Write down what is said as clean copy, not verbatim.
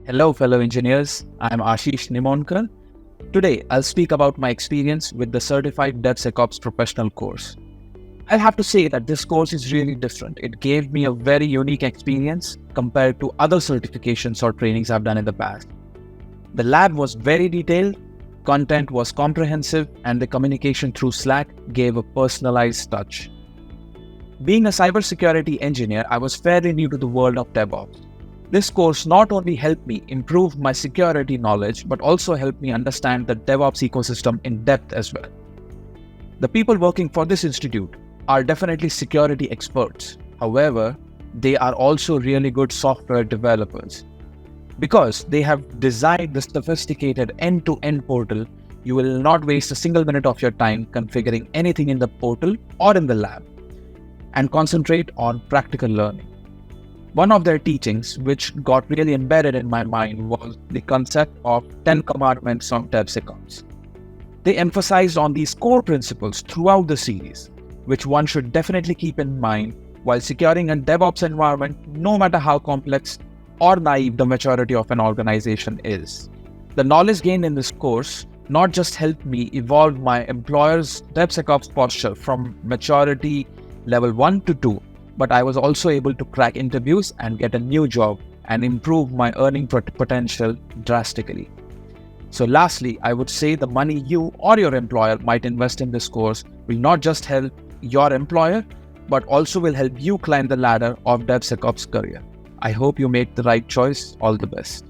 Hello, fellow engineers. I'm Ashish Nimonkar. Today, I'll speak about my experience with the Certified DevSecOps Professional Course. I have to say that this course is really different. It gave me a very unique experience compared to other certifications or trainings I've done in the past. The lab was very detailed, content was comprehensive, and the communication through Slack gave a personalized touch. Being a cybersecurity engineer, I was fairly new to the world of DevOps. This course not only helped me improve my security knowledge, but also helped me understand the DevOps ecosystem in depth as well. The people working for this institute are definitely security experts. However, they are also really good software developers. Because they have designed the sophisticated end-to-end portal, you will not waste a single minute of your time configuring anything in the portal or in the lab, and concentrate on practical learning. One of their teachings, which got really embedded in my mind, was the concept of 10 commandments on DevSecOps. They emphasized on these core principles throughout the series, which one should definitely keep in mind while securing a DevOps environment, no matter how complex or naive the maturity of an organization is. The knowledge gained in this course not just helped me evolve my employer's DevSecOps posture from maturity level 1 to 2, but I was also able to crack interviews and get a new job and improve my earning potential drastically. So lastly, I would say the money you or your employer might invest in this course will not just help your employer, but also will help you climb the ladder of DevSecOps career. I hope you make the right choice. All the best.